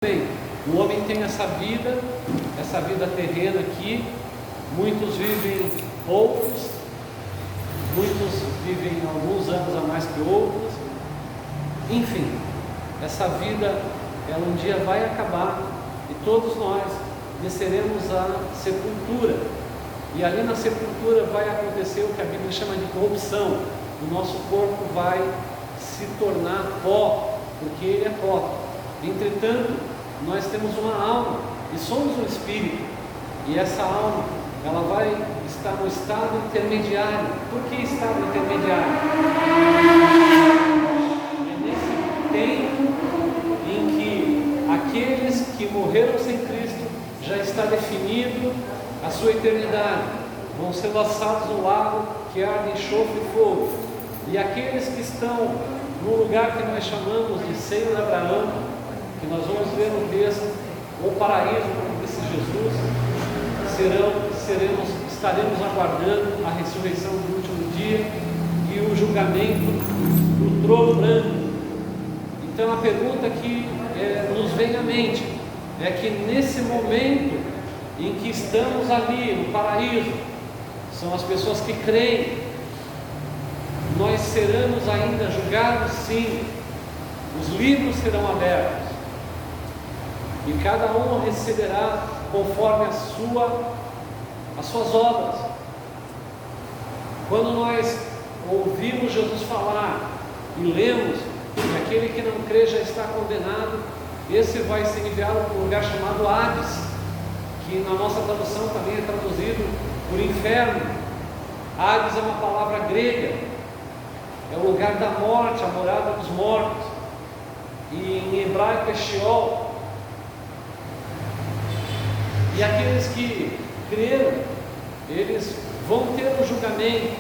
Bem, o homem tem essa vida terrena aqui. Muitos vivem poucos, muitos vivem alguns anos a mais que outros. Enfim, essa vida, ela um dia vai acabar e todos nós desceremos à sepultura. E ali na sepultura vai acontecer o que a Bíblia chama de corrupção. O nosso corpo vai se tornar pó, porque ele é pó. Entretanto, nós temos uma alma e somos um espírito, e essa alma, ela vai estar no estado intermediário. Por que estado intermediário? É nesse tempo em que aqueles que morreram sem Cristo, já está definido a sua eternidade, vão ser lançados no lago que arde enxofre e fogo. E aqueles que estão no lugar que nós chamamos de seio de Abraão, que nós vamos ver no texto, o paraíso, como disse Jesus, estaremos aguardando a ressurreição do último dia e o julgamento do trono branco. Então a pergunta que nos vem à mente é que nesse momento em que estamos ali no paraíso, são as pessoas que creem, nós seremos ainda julgados, sim. Os livros serão abertos e cada um receberá conforme as suas obras. Quando nós ouvimos Jesus falar e lemos que aquele que não crê já está condenado, esse vai ser enviado para um lugar chamado Hades, que na nossa tradução também é traduzido por inferno. Hades é uma palavra grega, é o lugar da morte, a morada dos mortos, e em hebraico é Sheol. E aqueles que creram, eles vão ter um julgamento.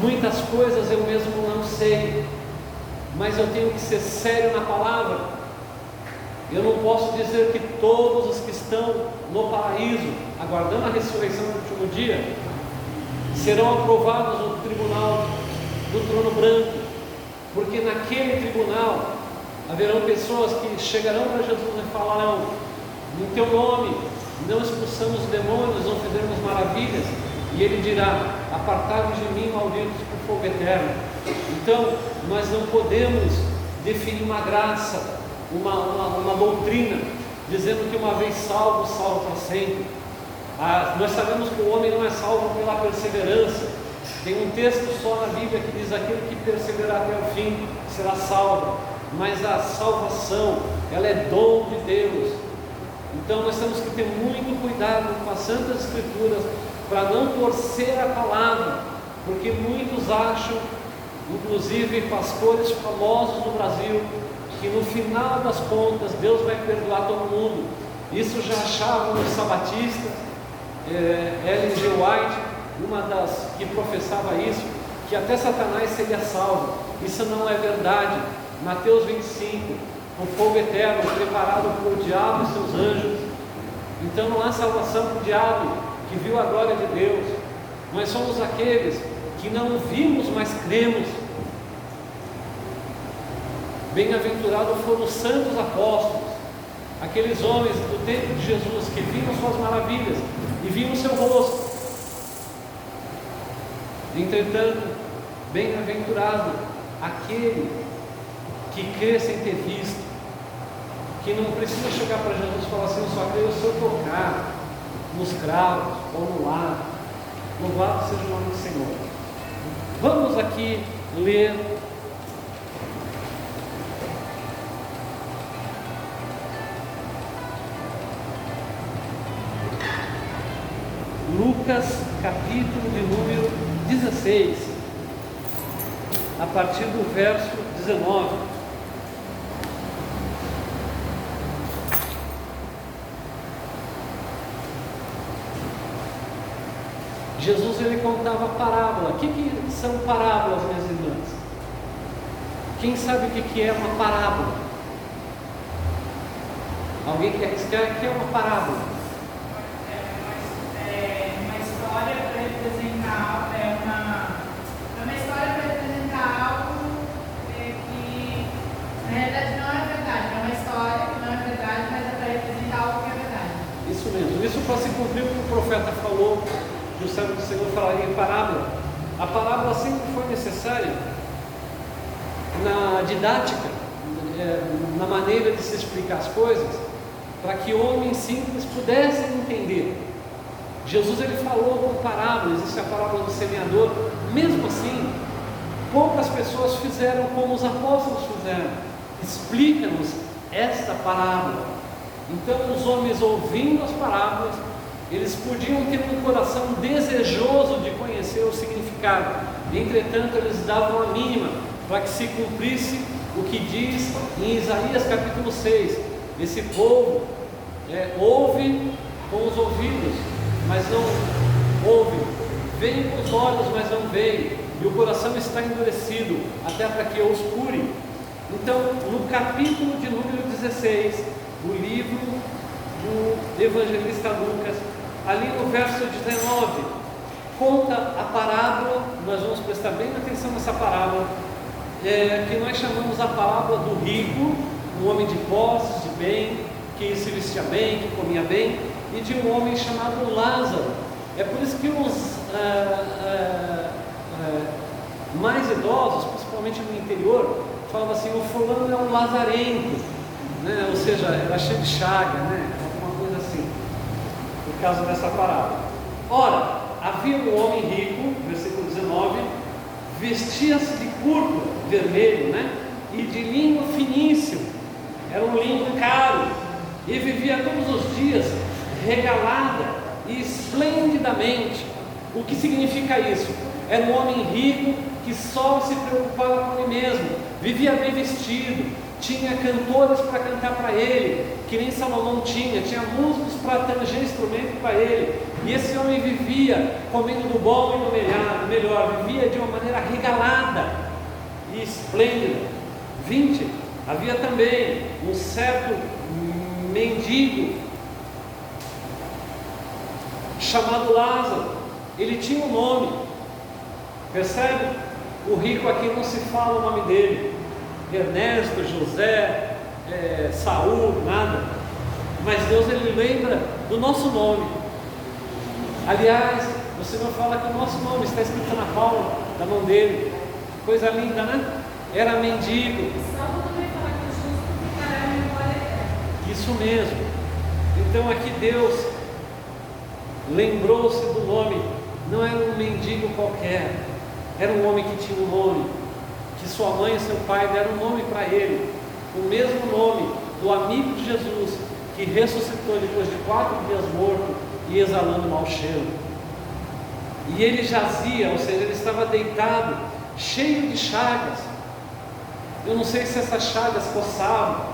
Muitas coisas eu mesmo não sei, mas eu tenho que ser sério na palavra. Eu não posso dizer que todos os que estão no paraíso, aguardando a ressurreição do último dia, serão aprovados no tribunal do trono branco, porque naquele tribunal haverão pessoas que chegarão para Jesus e falarão: no teu nome não expulsamos demônios, não fizemos maravilhas. E ele dirá: apartai-vos de mim, malditos, por fogo eterno. Então nós não podemos definir uma graça, uma doutrina, dizendo que uma vez salvo, salvo para sempre. Nós sabemos que o homem não é salvo pela perseverança. Tem um texto só na Bíblia que diz: aquele que perseverar até o fim será salvo. Mas a salvação, ela é dom de Deus. Então nós temos que ter muito cuidado com as Santas Escrituras, para não torcer a palavra, porque muitos acham, inclusive pastores famosos no Brasil, que no final das contas Deus vai perdoar todo mundo. Isso já achavam os sabatistas. Ellen G. White, uma das que professava isso, que até Satanás seria salvo. Isso não é verdade. Mateus 25, o fogo eterno preparado por o diabo e seus anjos. Então não há salvação para o diabo que viu a glória de Deus. Nós somos aqueles que não vimos, mas cremos. Bem-aventurados foram os santos apóstolos, aqueles homens do tempo de Jesus que viram suas maravilhas e viam o seu rosto. Entretanto, bem-aventurado aquele que crê sem ter visto, que não precisa chegar para Jesus e falar assim: eu só creio se eu tocar nos cravos ou no lado. Louvado seja o nome do Senhor. Vamos aqui ler Lucas, capítulo de número 16, a partir do verso 19. Jesus, ele contava parábola. O que são parábolas, minhas irmãs? Quem sabe o que é uma parábola? Alguém quer arriscar? O que é uma parábola? Uma história para representar, uma história para representar algo que na realidade não é isso, para se cumprir o que o profeta falou, que o servo do Senhor falaria em parábola. A parábola sempre foi necessária na didática, na maneira de se explicar as coisas, para que homens simples pudessem entender. Jesus ele falou com parábolas, existe a parábola do semeador. Mesmo assim, poucas pessoas fizeram como os apóstolos fizeram. Explica-nos esta parábola. Então os homens, ouvindo as parábolas, eles podiam ter um coração desejoso de conhecer o significado. Entretanto, eles davam a mínima para que se cumprisse o que diz em Isaías capítulo 6. Esse povo ouve com os ouvidos, mas não ouve, veem com os olhos, mas não veem, e o coração está endurecido, até para que eu os cure. Então, no capítulo de número 16 do livro do evangelista Lucas, ali no verso 19, conta a parábola. Nós vamos prestar bem atenção nessa parábola, que nós chamamos a parábola do rico, um homem de posses, de bem, que se vestia bem, que comia bem, e de um homem chamado Lázaro. É por isso que os mais idosos, principalmente no interior, falavam assim: o fulano é um lazarento, né? Ou seja, era cheio de chaga, né? Alguma coisa assim, por causa dessa parábola. Ora, havia um homem rico, versículo 19, vestia-se de púrpura, vermelho, né? E de linho finíssimo, era um linho caro, e vivia todos os dias regalada e esplendidamente. O que significa isso? Era um homem rico que só se preocupava com ele mesmo, vivia bem vestido, tinha cantores para cantar para ele, que nem Salomão tinha músicos para tanger instrumento para ele, e esse homem vivia comendo do bom e do melhor, vivia de uma maneira regalada e esplêndida. 20, havia também um certo mendigo chamado Lázaro. Ele tinha um nome, percebe? O rico aqui não se fala o nome dele, Ernesto, José, Saul, nada, mas Deus ele lembra do nosso nome. Aliás, o Senhor fala que o nosso nome está escrito na palma da mão dele. Coisa linda, né? Era mendigo. Isso mesmo. Então aqui Deus lembrou-se do nome. Não era um mendigo qualquer, era um homem que tinha um nome, que sua mãe e seu pai deram um nome para ele, o mesmo nome do amigo de Jesus, que ressuscitou depois de 4 dias morto e exalando mau cheiro. E ele jazia, ou seja, ele estava deitado, cheio de chagas. Eu não sei se essas chagas coçavam,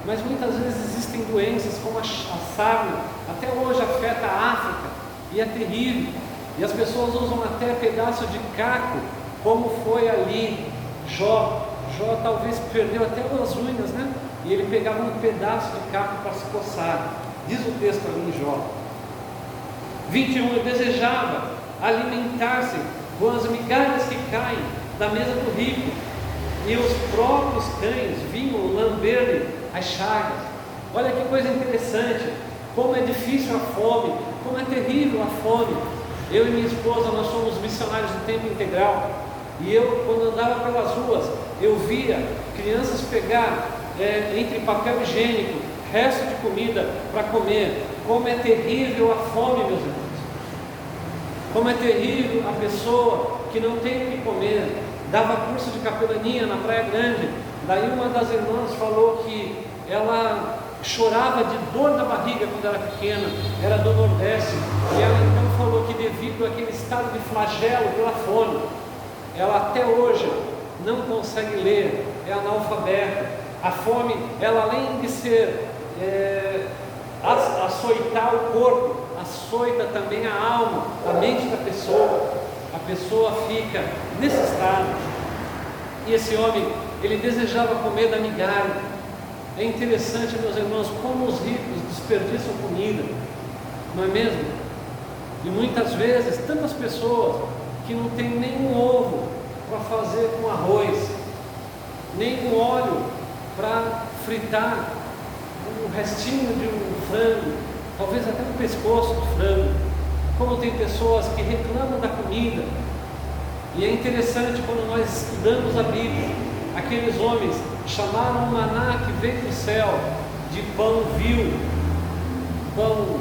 mas muitas vezes existem doenças como a sarna, até hoje afeta a África, e é terrível. E as pessoas usam até pedaço de caco, como foi ali Jó. Jó talvez perdeu até as unhas, né? E ele pegava um pedaço de caco para se coçar. Diz o texto ali em Jó 21, ele desejava alimentar-se com as migalhas que caem da mesa do rico, e os próprios cães vinham lamber-lhe as chagas. Olha que coisa interessante, como é difícil a fome, como é terrível a fome. Eu e minha esposa, nós somos missionários de tempo integral, e eu, quando andava pelas ruas, eu via crianças pegar entre papel higiênico, resto de comida para comer. Como é terrível a fome, meus irmãos. Como é terrível a pessoa que não tem o que comer. Dava curso de capelania na Praia Grande, daí uma das irmãs falou que ela chorava de dor na barriga quando era pequena, era do Nordeste, e ela então falou que devido àquele estado de flagelo pela fome, ela até hoje não consegue ler, é analfabeta. A fome, ela além de ser açoitar o corpo, açoita também a alma, a mente da pessoa. A pessoa fica nesse estado. E esse homem, ele desejava comer da migalha. É interessante, meus irmãos, como os ricos desperdiçam comida, não é mesmo? E muitas vezes, tantas pessoas que não tem nenhum ovo para fazer com arroz, nem um óleo para fritar o restinho de um frango, talvez até no pescoço do frango. Como tem pessoas que reclamam da comida. E é interessante quando nós estudamos a Bíblia, aqueles homens chamaram o maná que veio do céu de pão vil, pão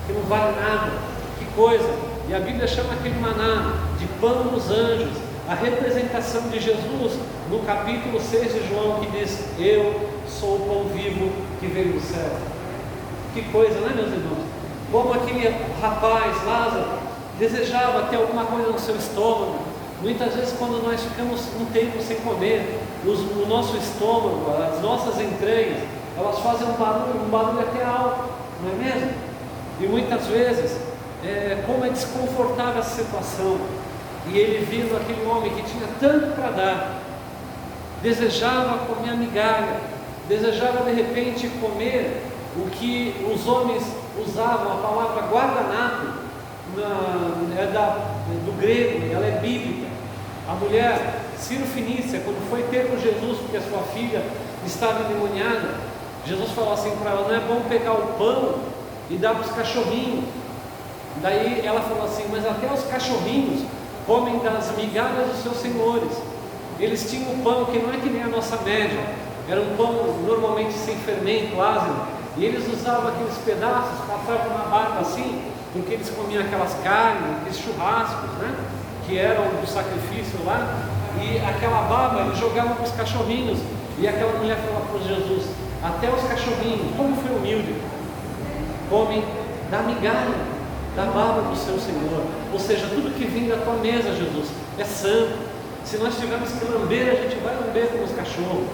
que não vale nada, que coisa. E a Bíblia chama aquele maná de pão dos anjos, a representação de Jesus no capítulo 6 de João, que diz: eu sou o pão vivo que veio do céu. Que coisa, né, meus irmãos? Como aquele rapaz, Lázaro, desejava ter alguma coisa no seu estômago. Muitas vezes quando nós ficamos um tempo sem comer, o nosso estômago, as nossas entranhas, elas fazem um barulho até alto, não é mesmo? E muitas vezes, como é desconfortável essa situação. E ele viu aquele homem que tinha tanto para dar, desejava comer a migalha, desejava de repente comer o que os homens usavam, a palavra guardanapo, do grego, ela é bíblica. A mulher Ciro Fenícia, quando foi ter com Jesus, porque a sua filha estava endemoniada, Jesus falou assim para ela: não é bom pegar o pão e dar para os cachorrinhos. Daí ela falou assim: mas até os cachorrinhos comem das migalhas dos seus senhores. Eles tinham um pão que não é que nem a nossa média, era um pão normalmente sem fermento, ácido, e eles usavam aqueles pedaços, passavam na barba assim, porque eles comiam aquelas carnes, aqueles churrascos, né, que eram do sacrifício lá, e aquela baba eles jogavam para os cachorrinhos. E aquela mulher falou para Jesus: até os cachorrinhos, como foi humilde, comem da migalha, da baba do seu Senhor. Ou seja, tudo que vem da tua mesa, Jesus, é santo. Se nós tivermos que lamber, a gente vai lamber como os cachorros,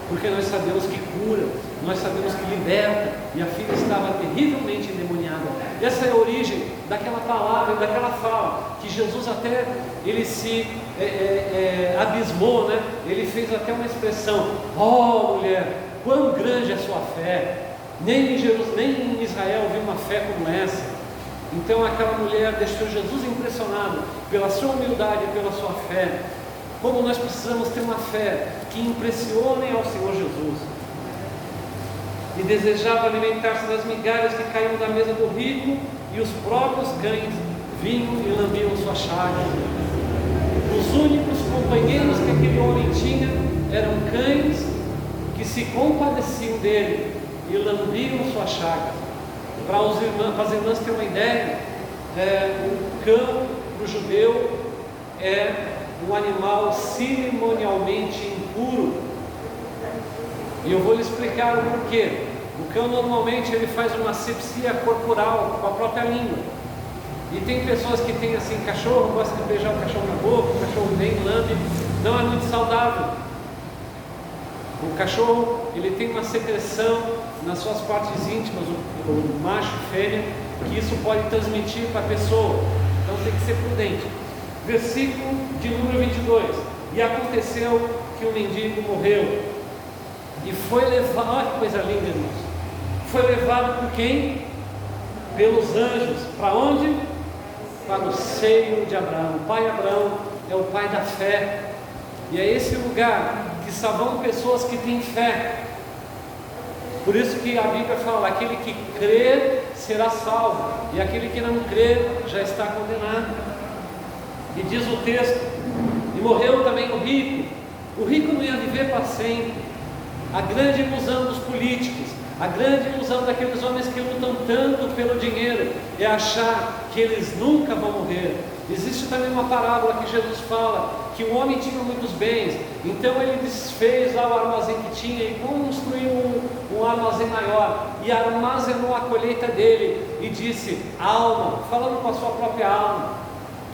porque nós sabemos que cura, nós sabemos que liberta. E a filha estava terrivelmente endemoniada. Essa é a origem daquela palavra, daquela fala, que Jesus até, ele se abismou, né? Ele fez até uma expressão: ó mulher, quão grande é a sua fé. Nem em Israel vi uma fé como essa. Então aquela mulher deixou Jesus impressionado pela sua humildade e pela sua fé. Como nós precisamos ter uma fé que impressione ao Senhor Jesus. E desejava alimentar-se das migalhas que caíam da mesa do rico, e os próprios cães vinham e lambiam suas chagas. Os únicos companheiros que aquele homem tinha eram cães que se compadeciam dele e lambiam suas chagas. Para as irmãs terem uma ideia, o cão para o judeu é um animal cerimonialmente impuro. E eu vou lhe explicar o porquê. O cão normalmente ele faz uma asepsia corporal com a própria língua. E tem pessoas que têm assim, cachorro, gosta de beijar o cachorro na boca, o cachorro vem, lambe, não é muito saudável. O cachorro, ele tem uma secreção nas suas partes íntimas, o macho e fêmea, que isso pode transmitir para a pessoa. Então tem que ser prudente. Versículo de número 22. E aconteceu que o mendigo morreu e foi levado, olha que coisa linda, irmãos. Foi levado por quem? Pelos anjos. Para onde? Para o seio de Abraão. O pai Abraão é o pai da fé. E é esse lugar que só vão pessoas que têm fé. Por isso que a Bíblia fala: aquele que crer será salvo, e aquele que não crer já está condenado. E diz o texto: e morreu também o rico. O rico não ia viver para sempre. A grande ilusão dos políticos, a grande ilusão daqueles homens que lutam tanto pelo dinheiro, é achar que eles nunca vão morrer. Existe também uma parábola que Jesus fala que o homem tinha muitos bens, então ele desfez lá o armazém que tinha e construiu um armazém maior, e armazenou a colheita dele, e disse: alma, falando com a sua própria alma,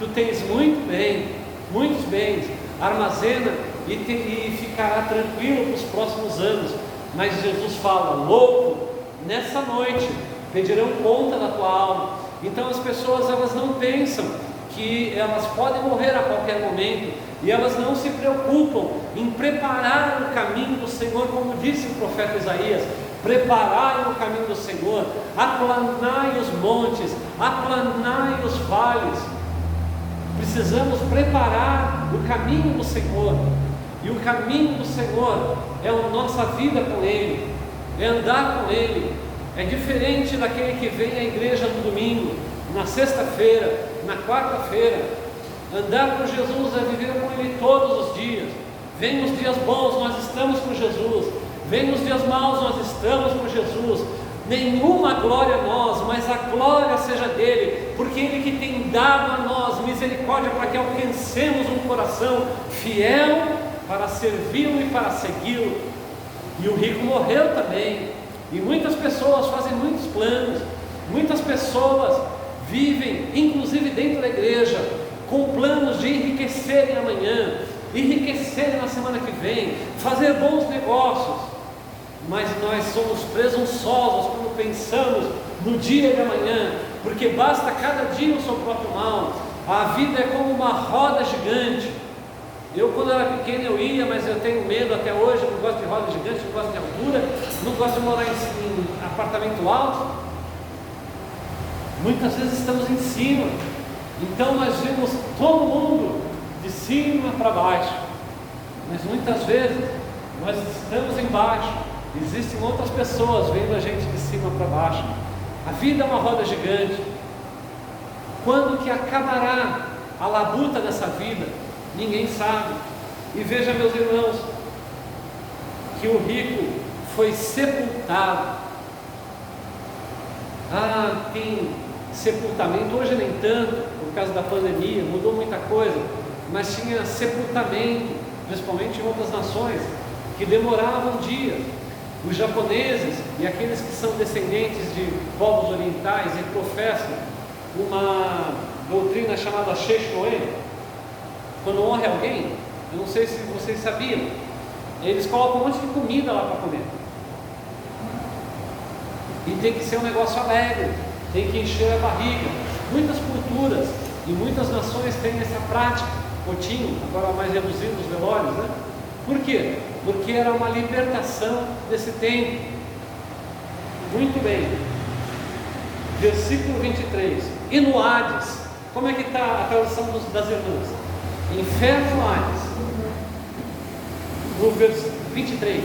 tu tens muito bem, muitos bens, armazena e ficará tranquilo para os próximos anos. Mas Jesus fala: louco, nessa noite pedirão conta da tua alma. Então as pessoas, elas não pensam que elas podem morrer a qualquer momento, e elas não se preocupam em preparar o caminho do Senhor, como disse o profeta Isaías: preparai o caminho do Senhor, aplanai os montes, aplanai os vales. Precisamos preparar o caminho do Senhor, e o caminho do Senhor é a nossa vida com Ele, é andar com Ele, É diferente daquele que vem à igreja no domingo, na sexta-feira, na quarta-feira. Andar com Jesus é viver com Ele todos os dias. Vem os dias bons, nós estamos com Jesus. Vem os dias maus, nós estamos com Jesus. Nenhuma glória a nós, mas a glória seja dele, porque Ele que tem dado a nós misericórdia para que alcancemos um coração fiel para servi-lo e para segui-lo. E o rico morreu também. E muitas pessoas fazem muitos planos, muitas pessoas vivem, inclusive dentro da igreja, com planos de enriquecerem amanhã, enriquecerem na semana que vem, fazer bons negócios. Mas nós somos presunçosos quando pensamos no dia de amanhã, porque basta cada dia o seu próprio mal. A vida é como uma roda gigante. Eu, quando era pequeno, eu ia, mas eu tenho medo até hoje. Eu não gosto de roda gigante, não gosto de altura, não gosto de morar em apartamento alto. Muitas vezes estamos em cima, então nós vemos todo mundo de cima para baixo, mas muitas vezes nós estamos embaixo. Existem outras pessoas vendo a gente de cima para baixo. A vida é uma roda gigante. Quando que acabará a labuta dessa vida? Ninguém sabe. E veja, meus irmãos, que o rico foi sepultado. Tem sepultamento, hoje nem tanto, por causa da pandemia, mudou muita coisa, mas tinha sepultamento, principalmente em outras nações, que demoravam dias. Os japoneses e aqueles que são descendentes de povos orientais e professam uma doutrina chamada Sheishoen, quando morre alguém, eu não sei se vocês sabiam, eles colocam um monte de comida lá para comer. E tem que ser um negócio alegre, tem que encher a barriga. Muitas culturas e muitas nações têm essa prática, potinho, agora mais reduzido os velórios, né? Por quê? Porque era uma libertação desse tempo. Muito bem. Versículo 23. E no Hades, como é que está a tradução das irmãs? Inferno Hades. No versículo 23.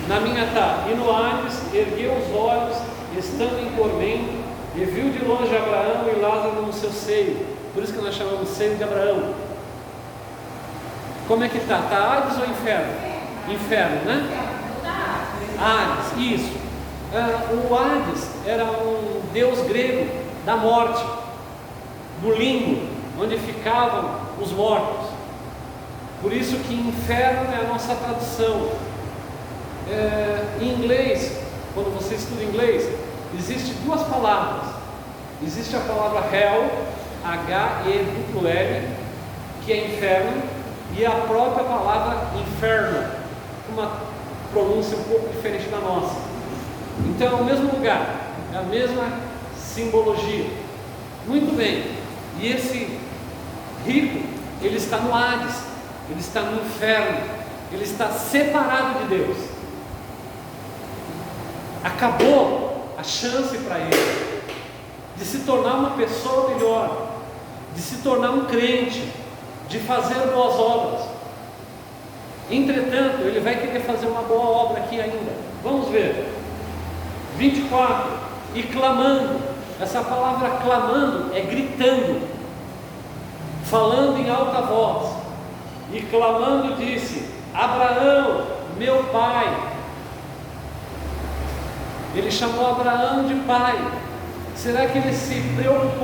Na minha está, e no Hades ergueu os olhos, estando em tormento, e viu de longe Abraão e Lázaro no seu seio. Por isso que nós chamamos seio de Abraão. Como é que está? Está Hades ou inferno? Inferno, né? Hades, isso. O Hades era um deus grego da morte, do limbo, onde ficavam os mortos. Por isso que inferno é a nossa tradução. Em inglês, quando você estuda inglês, existem duas palavras. Existe a palavra hell, H-E-W-L, que é inferno, e a própria palavra inferno, com uma pronúncia um pouco diferente da nossa. Então é o mesmo lugar, é a mesma simbologia. Muito bem. E esse rico, ele está no Hades, ele está no inferno, ele está separado de Deus. Acabou a chance para ele de se tornar uma pessoa melhor, de se tornar um crente, de fazer boas obras. Entretanto, ele vai querer fazer uma boa obra aqui ainda. Vamos ver. 24. E clamando. Essa palavra clamando é gritando, falando em alta voz. E clamando disse: Abraão, meu pai. Ele chamou Abraão de pai. Será que ele se preocupou